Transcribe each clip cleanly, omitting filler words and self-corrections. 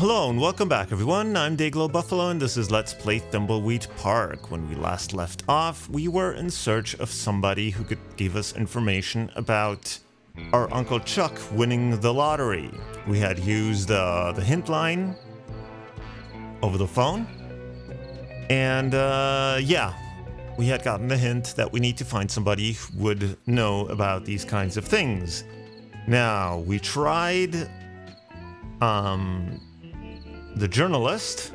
Hello and welcome back everyone, I'm Day-Glo Buffalo and this is Let's Play Thimbleweed Park. When we last left off, we were in search of somebody who could give us information about our Uncle Chuck winning the lottery. We had used the hint line over the phone, and yeah, we had gotten the hint that we need to find somebody who would know about these kinds of things. Now, we tried the journalist,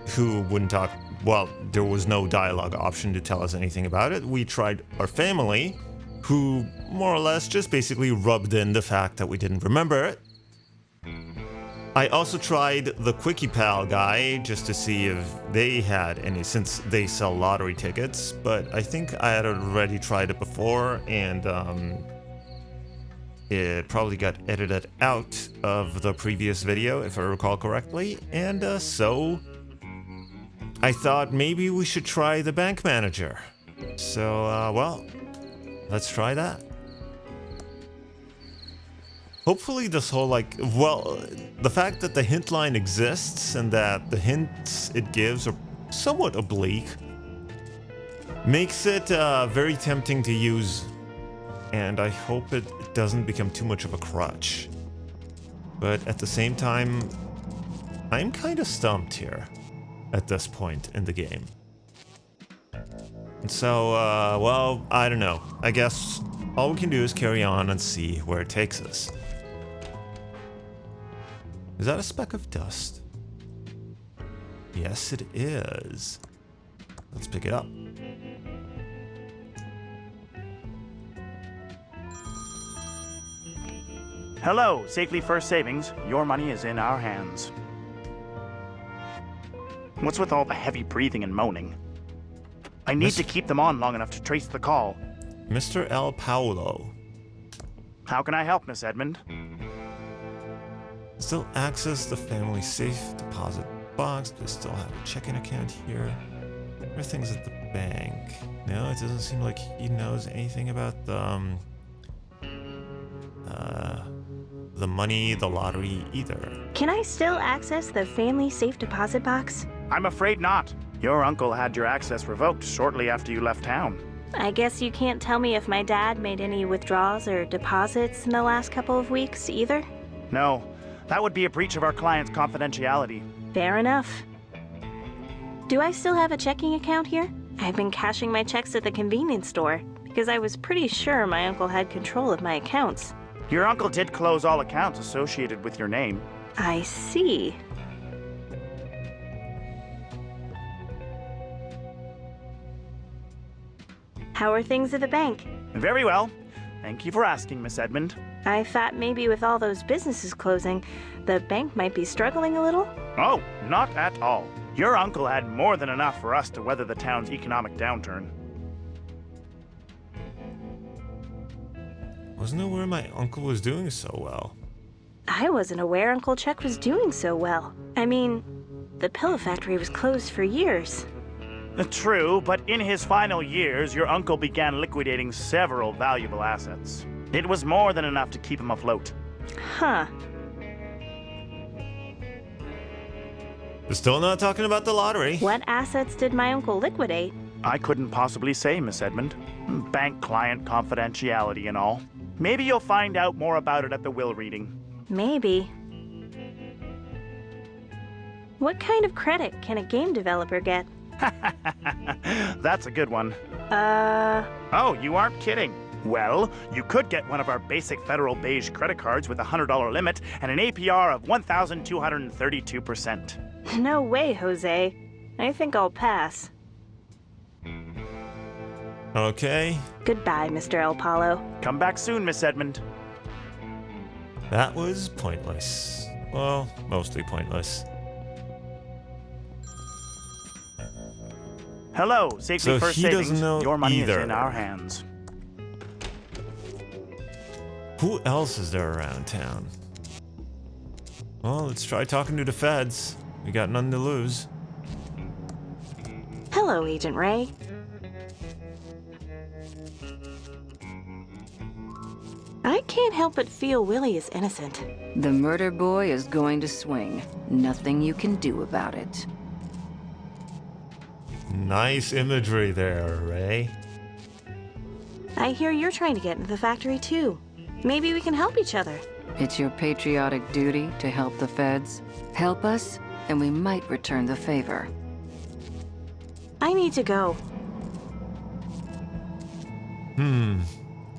who wouldn't talk. Well, there was no dialogue option to tell us anything about it. We tried our family, who more or less just basically rubbed in the fact that we didn't remember it. I also tried the Quickie Pal guy just to see if they had any, since they sell lottery tickets, but I think I had already tried it before, and it probably got edited out of the previous video, if I recall correctly, and so I thought maybe we should try the bank manager. So, well, let's try that. Hopefully this whole, like, well, the fact that the hint line exists and that the hints it gives are somewhat oblique makes it very tempting to use, and I hope it doesn't become too much of a crutch. But at the same time, I'm kind of stumped here at this point in the game. And so, well, I don't know. I guess all we can do is carry on and see where it takes us. Is that a speck of dust? Yes, it is. Let's pick it up. Hello, Safely First Savings. Your money is in our hands. What's with all the heavy breathing and moaning? I need to keep them on long enough to trace the call. Mr. El Paolo. How can I help, Miss Edmond? Still access the family safe deposit box, but still have a checking account here. Everything's at the bank. No, it doesn't seem like he knows anything about the money, the lottery either. Can I still access the family safe deposit box? I'm afraid not. Your uncle had your access revoked shortly after you left town. I guess you can't tell me if my dad made any withdrawals or deposits in the last couple of weeks either? No, that would be a breach of our client's confidentiality. Fair enough. Do I still have a checking account here? I've been cashing my checks at the convenience store because I was pretty sure my uncle had control of my accounts. Your uncle did close all accounts associated with your name. I see. How are things at the bank? Very well. Thank you for asking, Miss Edmond. I thought maybe with all those businesses closing, the bank might be struggling a little. Oh, not at all. Your uncle had more than enough for us to weather the town's economic downturn. Wasn't aware my uncle was doing so well. I wasn't aware Uncle Chuck was doing so well. I mean, the pillow factory was closed for years. True, but in his final years, your uncle began liquidating several valuable assets. It was more than enough to keep him afloat. Huh. We're still not talking about the lottery. What assets did my uncle liquidate? I couldn't possibly say, Miss Edmond. Bank client confidentiality and all. Maybe you'll find out more about it at the will reading. Maybe. What kind of credit can a game developer get? That's a good one. Oh, you aren't kidding. Well, you could get one of our basic Federal Beige credit cards with a $100 limit and an APR of 1,232%. No way, Jose. I think I'll pass. Okay. Goodbye, Mr. El Palo. Come back soon, Miss Edmond. That was pointless. Well, mostly pointless. Hello, Safely First he doesn't Savings. know Your money either. is in our hands. Who else is there around town? Well, let's try talking to the feds. We got none to lose. Hello, Agent Ray. I can't help but feel Willie is innocent. The murder boy is going to swing. Nothing you can do about it. Nice imagery there, Ray. I hear you're trying to get into the factory too. Maybe we can help each other. It's your patriotic duty to help the feds. Help us, and we might return the favor. I need to go.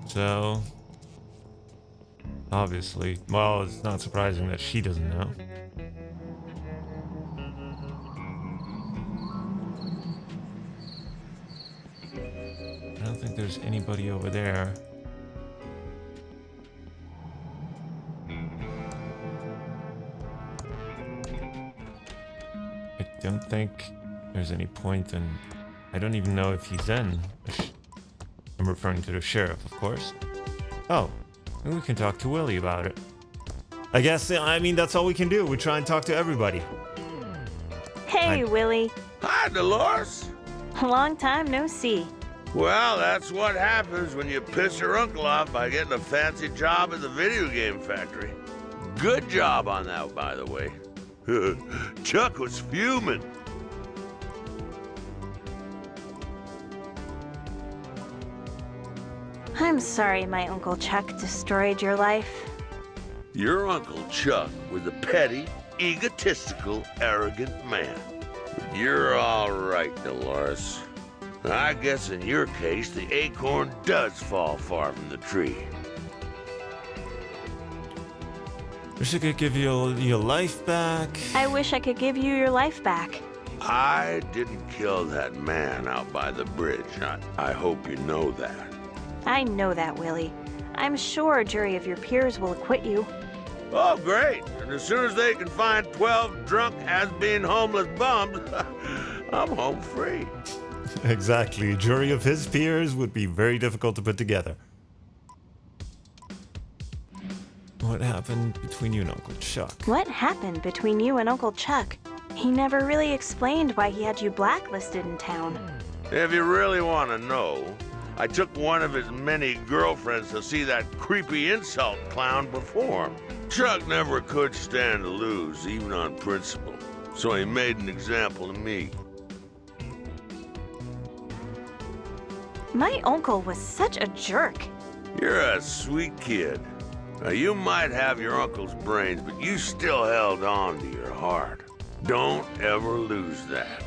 So... obviously. Well, it's not surprising that she doesn't know. I don't think there's anybody over there. I don't think there's any point in... I don't even know if he's in. I'm referring to the sheriff, of course. Oh, maybe we can talk to Willie about it. I guess, I mean, that's all we can do. We try and talk to everybody. Hey, Willie. Hi, Dolores. Long time no see. Well, that's what happens when you piss your uncle off by getting a fancy job at the video game factory. Good job on that, by the way. Chuck was fuming. I'm sorry my Uncle Chuck destroyed your life. Your Uncle Chuck was a petty, egotistical, arrogant man. But you're all right, Dolores. I guess in your case, the acorn does fall far from the tree. Wish I could give you your life back. I wish I could give you your life back. I didn't kill that man out by the bridge. I hope you know that. I know that, Willie. I'm sure a jury of your peers will acquit you. Oh, great. And as soon as they can find 12 drunk, has-been homeless bums, I'm home free. Exactly. A jury of his peers would be very difficult to put together. What happened between you and Uncle Chuck? What happened between you and Uncle Chuck? He never really explained why he had you blacklisted in town. If you really want to know, I took one of his many girlfriends to see that creepy insult clown perform. Chuck never could stand to lose, even on principle. So he made an example of me. My uncle was such a jerk. You're a sweet kid. Now, you might have your uncle's brains, but you still held on to your heart. Don't ever lose that.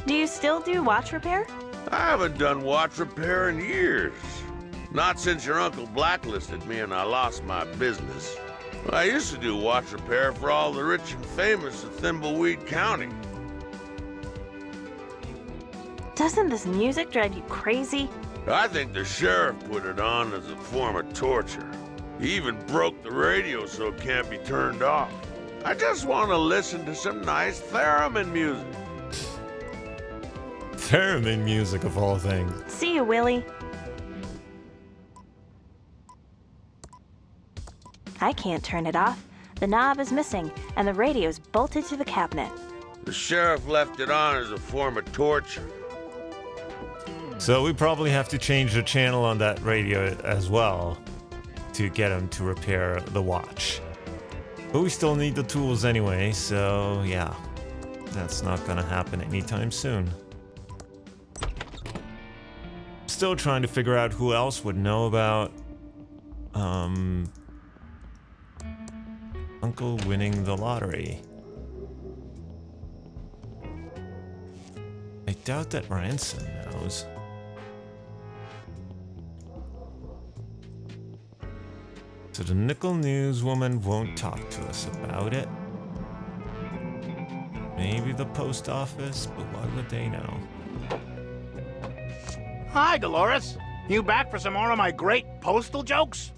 Do you still do watch repair? I haven't done watch repair in years. Not since your uncle blacklisted me and I lost my business. I used to do watch repair for all the rich and famous in Thimbleweed County. Doesn't this music drive you crazy? I think the sheriff put it on as a form of torture. He even broke the radio so it can't be turned off. I just want to listen to some nice theremin music. Theremin music, of all things. See you, Willie. I can't turn it off. The knob is missing, and the radio's bolted to the cabinet. The sheriff left it on as a form of torture. So we probably have to change the channel on that radio as well to get him to repair the watch. But we still need the tools anyway, so yeah. That's not gonna happen anytime soon. Still trying to figure out who else would know about Uncle winning the lottery. I doubt that Ransom knows. So the Nickel newswoman won't talk to us about it. Maybe the post office, but why would they know? Hi, Dolores. You back for some more of my great postal jokes?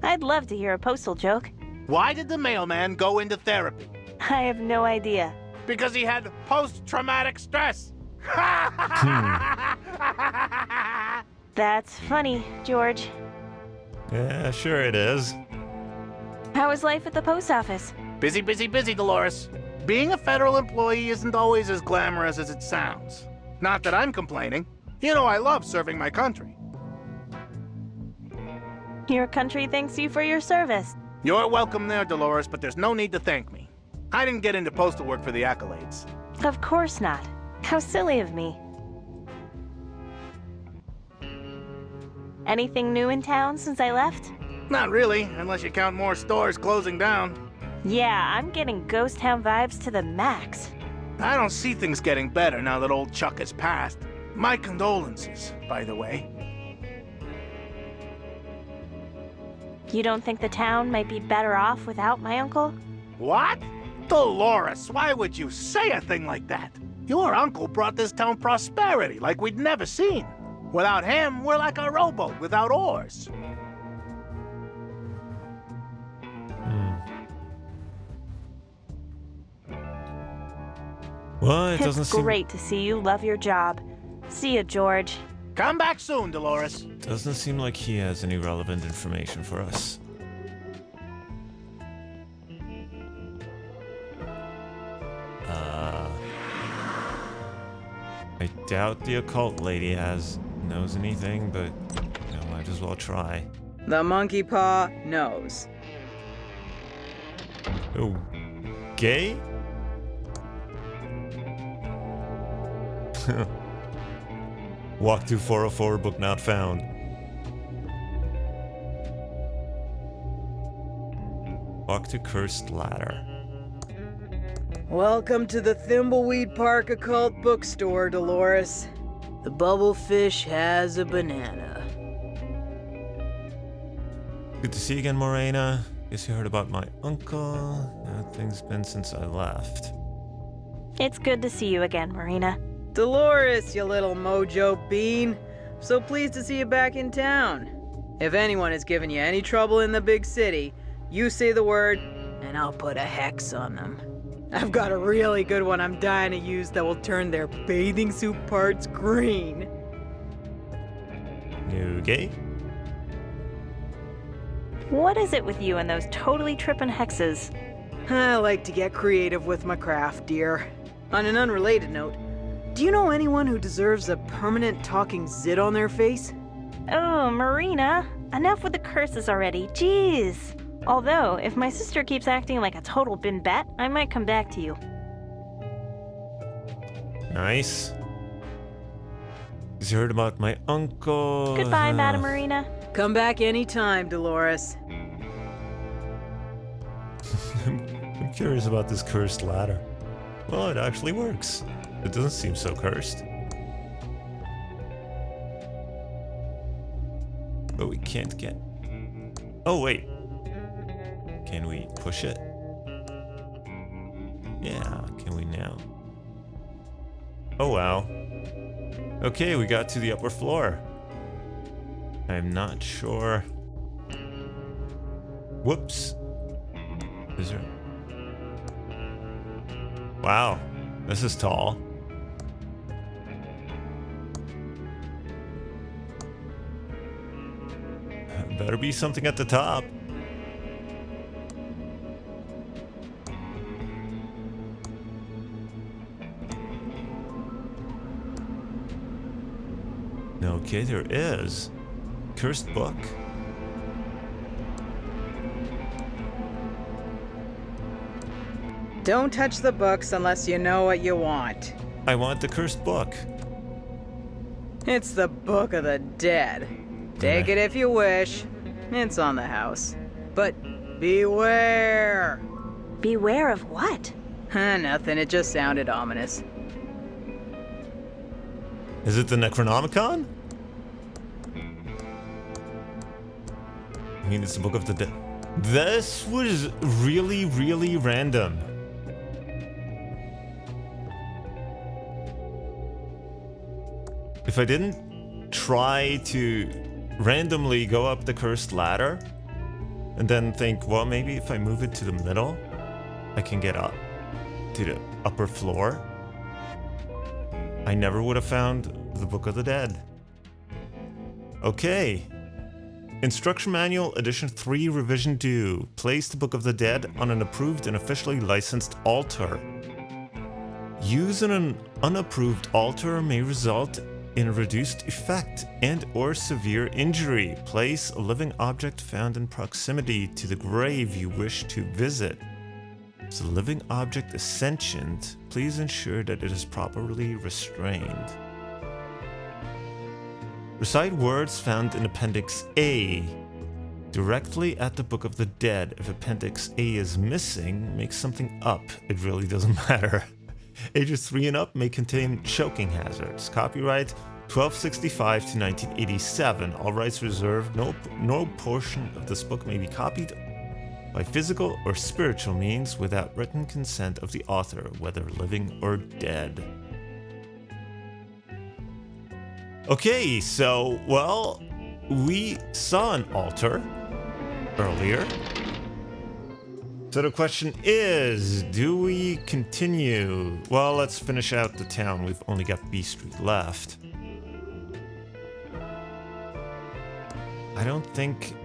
I'd love to hear a postal joke. Why did the mailman go into therapy? I have no idea. Because he had post-traumatic stress. That's funny, George. Yeah, sure it is. How was life at the post office? Busy, busy, busy, Dolores. Being a federal employee isn't always as glamorous as it sounds. Not that I'm complaining. You know I love serving my country. Your country thanks you for your service. You're welcome there, Dolores, but there's no need to thank me. I didn't get into postal work for the accolades. Of course not. How silly of me. Anything new in town since I left? Not really, unless you count more stores closing down. Yeah, I'm getting ghost town vibes to the max. I don't see things getting better now that old Chuck has passed. My condolences, by the way. You don't think the town might be better off without my uncle? What? Dolores, why would you say a thing like that? Your uncle brought this town prosperity like we'd never seen. Without him, we're like a rowboat without oars. Well, it doesn't It's seem... great to see you love your job. See ya, George. Come back soon, Dolores. Doesn't seem like he has any relevant information for us. I doubt the occult lady knows anything, but might as well try. The monkey paw knows. Oh, gay? Walk to 404, book not found. Walk to cursed ladder. Welcome to the Thimbleweed Park Occult Bookstore, Dolores. The bubblefish has a banana. Good to see you again, Morena. Guess you heard about my uncle. How things been since I left. It's good to see you again, Marina. Dolores, you little mojo bean. So pleased to see you back in town. If anyone has given you any trouble in the big city, you say the word, and I'll put a hex on them. I've got a really good one I'm dying to use that will turn their bathing suit parts green. New gay? What is it with you and those totally trippin' hexes? I like to get creative with my craft, dear. On an unrelated note, do you know anyone who deserves a permanent talking zit on their face? Oh, Marina. Enough with the curses already. Jeez. Although, if my sister keeps acting like a total bin bat, I might come back to you. Nice. You heard about my uncle. Goodbye, Madam Marina. Come back anytime, Dolores. I'm curious about this cursed ladder. Well, it actually works. It doesn't seem so cursed. But we can't get... Oh, wait. Can we push it? Yeah, can we now? Oh, wow. Okay, we got to the upper floor. I'm not sure. Whoops. Is there... Wow, this is tall. Better be something at the top. Okay, there is. Cursed book. Don't touch the books unless you know what you want. I want the cursed book. It's the Book of the Dead. Take it if you wish. It's on the house. But beware! Beware of what? Nothing, it just sounded ominous. Is it the Necronomicon? I mean, it's the Book of the Dead. This was really, really random. If I didn't try to randomly go up the cursed ladder and then think, well, maybe if I move it to the middle, I can get up to the upper floor, I never would have found the Book of the Dead. Okay. Instruction Manual Edition 3 Revision Due. Place the Book of the Dead on an approved and officially licensed altar. Use on an unapproved altar may result in a reduced effect and or severe injury. Place a living object found in proximity to the grave you wish to visit. If the living object is sentient, please ensure that it is properly restrained. Recite words found in Appendix A directly at the Book of the Dead. If Appendix A is missing, make something up. It really doesn't matter. Ages 3 and up may contain choking hazards. Copyright 1265 to 1987. All rights reserved. No portion of this book may be copied by physical or spiritual means without written consent of the author, whether living or dead. Okay, so, well, we saw an altar earlier. So the question is, do we continue? Well, let's finish out the town. We've only got B Street left. I don't think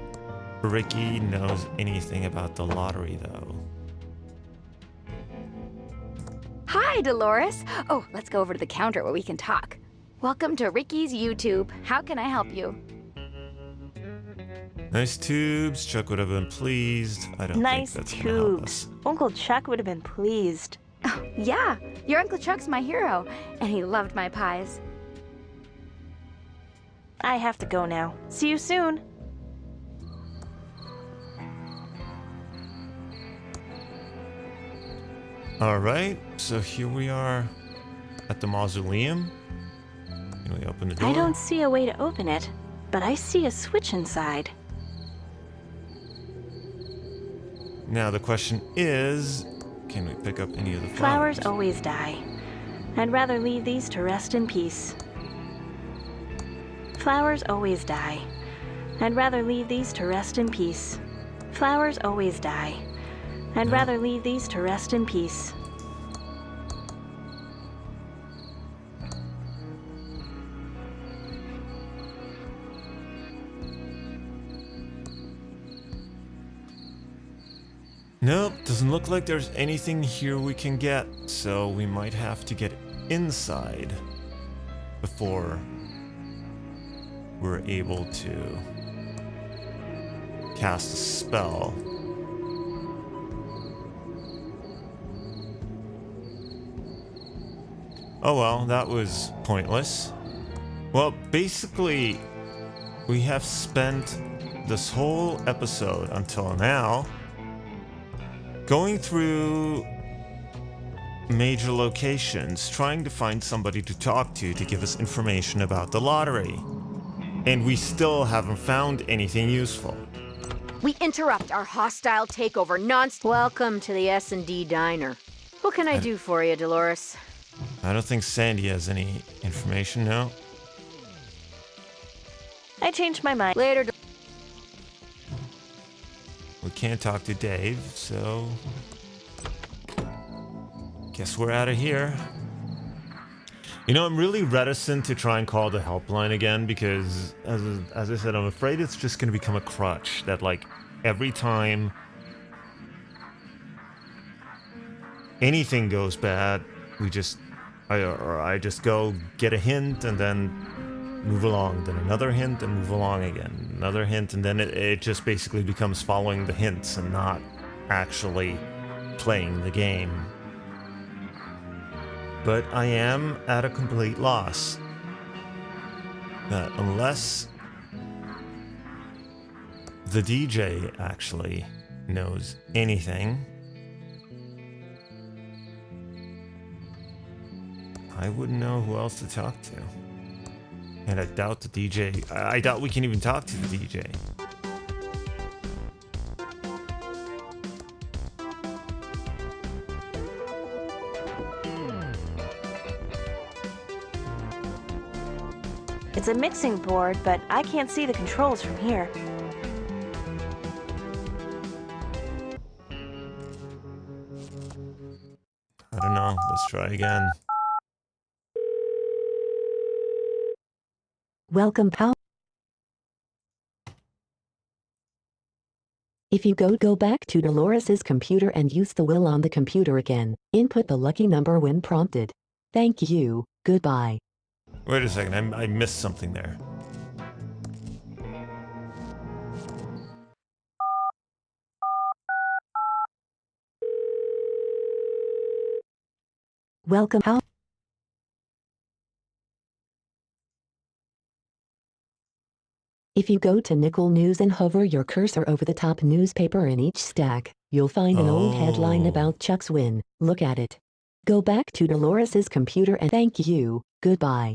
Ricky knows anything about the lottery, though. Hi, Dolores. Oh, let's go over to the counter where we can talk. Welcome to Ricky's YouTube. How can I help you? Nice tubes. Chuck would have been pleased. I don't Nice think that's gonna help us. tubes. Uncle Chuck would have been pleased. Oh, yeah, your Uncle Chuck's my hero, and he loved my pies. I have to go now. See you soon. All right, so here we are at the mausoleum. Can we open the door? I don't see a way to open it, but I see a switch inside. Now the question is, can we pick up any of the Flowers flowers? always die. I'd rather leave these to rest in peace. Flowers always die. I'd rather leave these to rest in peace. Flowers always die. I'd rather leave these to rest in peace. Nope, doesn't look like there's anything here we can get, so we might have to get inside before we're able to cast a spell. Oh well, that was pointless. Well, basically, we have spent this whole episode until now going through major locations, trying to find somebody to talk to give us information about the lottery. And we still haven't found anything useful. We interrupt our hostile takeover Welcome to the S&D Diner. What can I do for you, Dolores? I don't think Sandy has any information, no? I changed my mind. Later, We can't talk to Dave, so guess we're out of here. You know, I'm really reticent to try and call the helpline again because, as I said, I'm afraid it's just going to become a crutch that, like, every time anything goes bad, I just go get a hint and then move along, then another hint and move along again, another hint, and then it just basically becomes following the hints and not actually playing the game. But I am at a complete loss. Unless the DJ actually knows anything, I wouldn't know who else to talk to. And I doubt the DJ... I doubt we can even talk to the DJ. It's a mixing board, but I can't see the controls from here. I don't know. Let's try again. Welcome, pal. If you go back to Dolores's computer and use the wheel on the computer again, input the lucky number when prompted. Thank you. Goodbye. Wait a second, I missed something there. Welcome out. If you go to Nickel News and hover your cursor over the top newspaper in each stack, you'll find an old headline about Chuck's win. Look at it. Go back to Dolores's computer and thank you. Goodbye.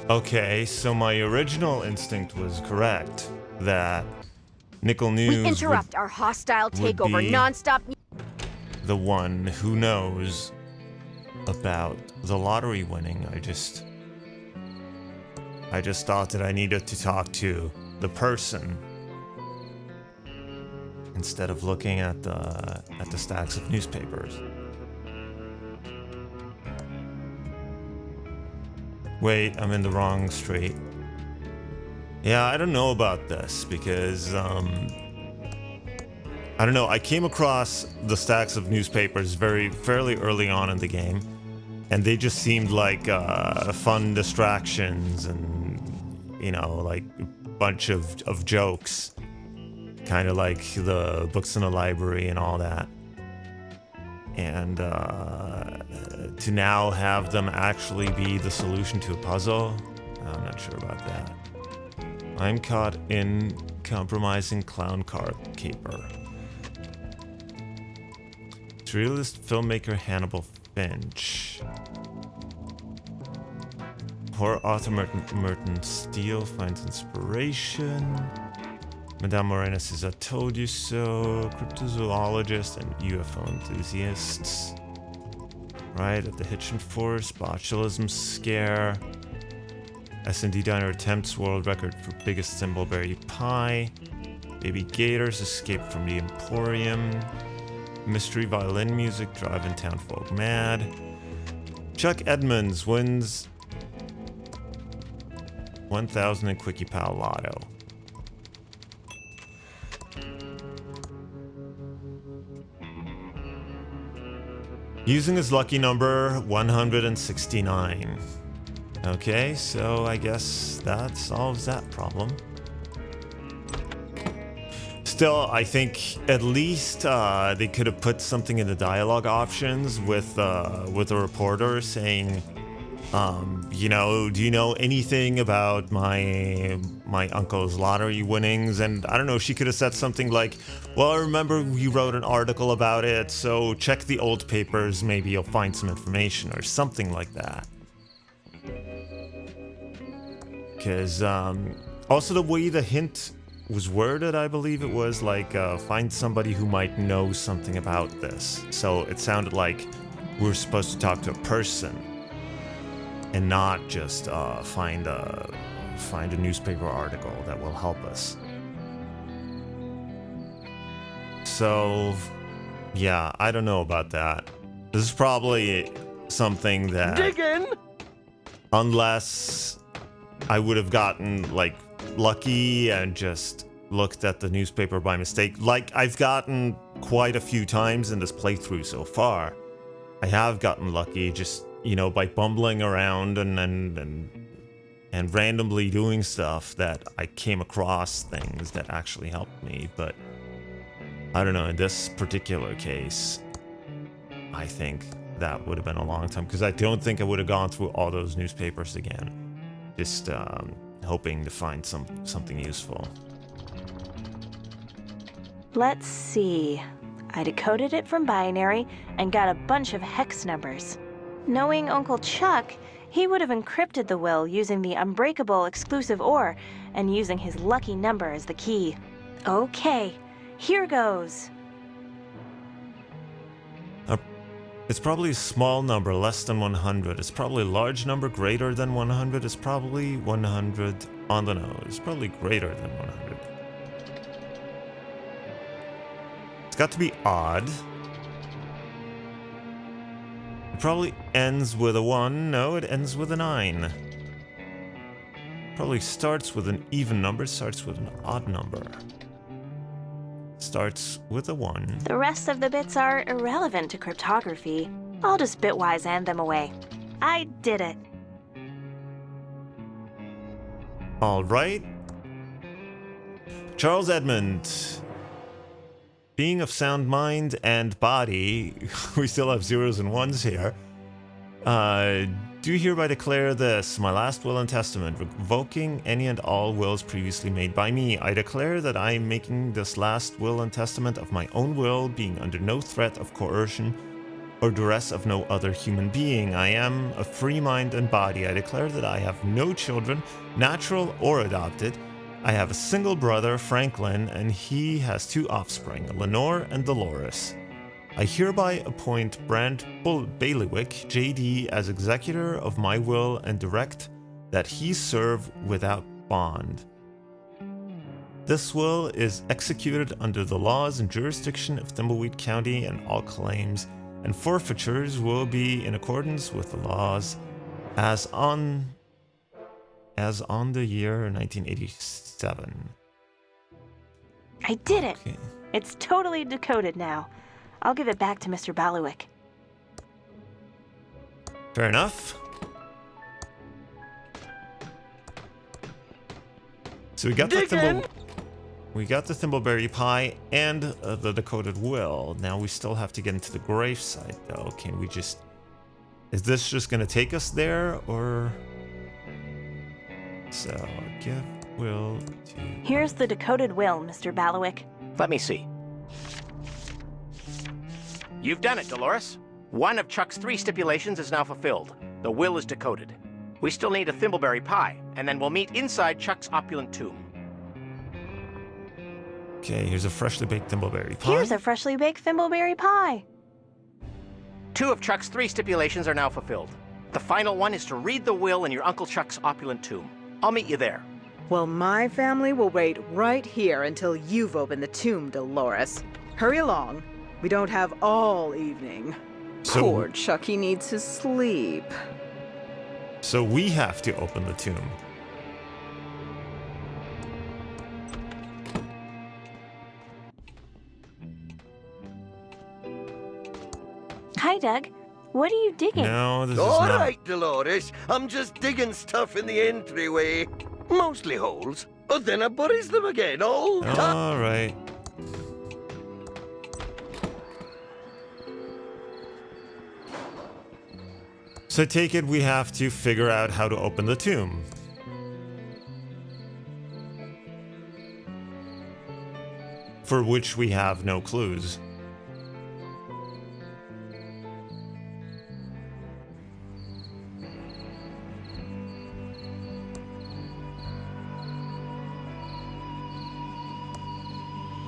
Okay, so my original instinct was correct. That Nickel News We interrupt our hostile would takeover be non-stop. the one who knows about the lottery winning. I just thought that I needed to talk to the person instead of looking at the stacks of newspapers. Wait, I'm in the wrong street. Yeah, I don't know about this because I don't know. I came across the stacks of newspapers fairly early on in the game, and they just seemed like fun distractions and, you know, like a bunch of jokes, kind of like the books in the library and all that. And to now have them actually be the solution to a puzzle, I'm not sure about that. I'm caught in compromising clown car caper. Surrealist filmmaker Hannibal Finch. Horror author Merton Steele finds inspiration. Madame Morena says, I told you so. Cryptozoologist and UFO enthusiasts. Right at the Hitchin Force, botulism scare. S&D Diner attempts world record for biggest thimbleberry pie. Baby gators escape from the Emporium. Mystery violin music driving townfolk mad. Chuck Edmonds wins 1,000 in Quickie Pal Lotto. Using his lucky number 169. Okay, so I guess that solves that problem. Still, I think at least they could have put something in the dialogue options with a reporter saying, you know, do you know anything about my uncle's lottery winnings? And I don't know, she could have said something like, well, I remember you wrote an article about it, so check the old papers, maybe you'll find some information or something like that. Because also the way the hint was worded, I believe it was like, find somebody who might know something about this. So it sounded like we were supposed to talk to a person and not just find a newspaper article that will help us. So, yeah, I don't know about that. This is probably something that... Dig in! Unless I would have gotten, like, lucky and just looked at the newspaper by mistake. Like, I've gotten quite a few times in this playthrough so far. I have gotten lucky just, you know, by bumbling around and randomly doing stuff that I came across things that actually helped me. But I don't know, in this particular case, I think that would have been a long time, because I don't think I would have gone through all those newspapers again, just hoping to find something useful. Let's see. I decoded it from binary and got a bunch of hex numbers. Knowing Uncle Chuck, he would have encrypted the will using the unbreakable exclusive ore and using his lucky number as the key. Okay, here goes. It's probably a small number, less than 100. It's probably a large number, greater than 100. It's probably 100 on the nose. Probably greater than 100. It's got to be odd. It probably ends with a 1. No, it ends with a 9. Probably starts with an even number, starts with an odd number. Starts with a 1. The rest of the bits are irrelevant to cryptography. I'll just bitwise hand them away. I did it. All right. Charles Edmund. Being of sound mind and body, we still have zeros and ones here. Do hereby declare this, my last will and testament, revoking any and all wills previously made by me. I declare that I am making this last will and testament of my own will, being under no threat of coercion or duress of no other human being. I am of free mind and body. I declare that I have no children, natural or adopted. I have a single brother, Franklin, and he has 2 offspring, Lenore and Dolores. I hereby appoint Brand Bailiwick, JD, as executor of my will and direct that he serve without bond. This will is executed under the laws and jurisdiction of Thimbleweed County, and all claims and forfeitures will be in accordance with the laws as on the year 1987. I did it! Okay. It's totally decoded now. I'll give it back to Mr. Bailiwick. Fair enough. So we got the Thimbleberry Pie and the decoded will. Now we still have to get into the gravesite, though. Can we just... Is this just going to take us there, or... So, give will to... Here's the decoded will, Mr. Bailiwick. Let me see. You've done it, Dolores. One of Chuck's 3 stipulations is now fulfilled. The will is decoded. We still need a Thimbleberry Pie, and then we'll meet inside Chuck's opulent tomb. Okay, here's a freshly baked Thimbleberry Pie. Here's a freshly baked Thimbleberry Pie. 2 of Chuck's 3 stipulations are now fulfilled. The final one is to read the will in your Uncle Chuck's opulent tomb. I'll meet you there. Well, my family will wait right here until you've opened the tomb, Dolores. Hurry along. We don't have all evening. Poor Chucky needs his sleep. So we have to open the tomb. Hi, Doug. What are you digging? No, this is All not... right, Dolores. I'm just digging stuff in the entryway. Mostly holes. But then I buries them again all the time. All right. So I take it we have to figure out how to open the tomb. For which we have no clues.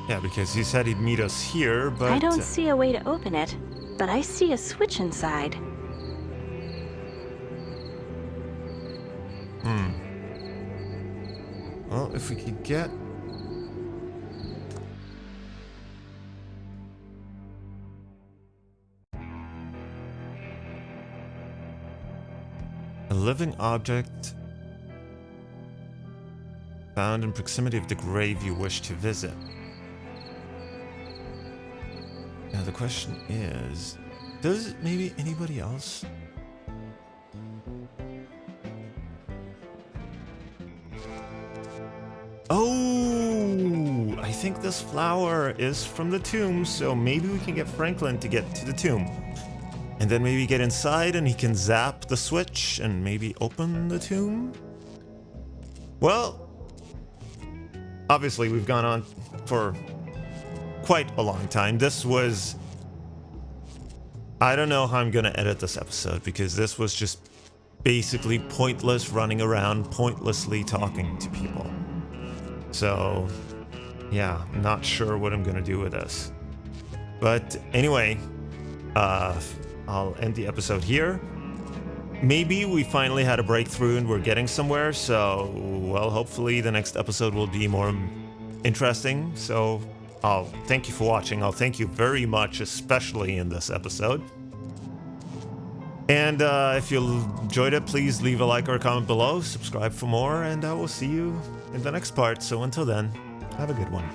Yeah, because he said he'd meet us here, but... I don't see a way to open it, but I see a switch inside. Well, if we could get... A living object found in proximity of the grave you wish to visit. Now the question is, does maybe anybody else? Oh, I think this flower is from the tomb, so maybe we can get Franklin to get to the tomb. And then maybe get inside and he can zap the switch and maybe open the tomb? Well, obviously we've gone on for quite a long time. This was... I don't know how I'm gonna edit this episode because this was just basically pointless running around, pointlessly talking to people. So, yeah, I'm not sure what I'm gonna do with this. But anyway, I'll end the episode here. Maybe we finally had a breakthrough and we're getting somewhere, so, well, hopefully the next episode will be more interesting. So, I'll thank you for watching. I'll thank you very much, especially in this episode. And if you enjoyed it, please leave a like or a comment below, subscribe for more, and I will see you in the next part. So until then, have a good one.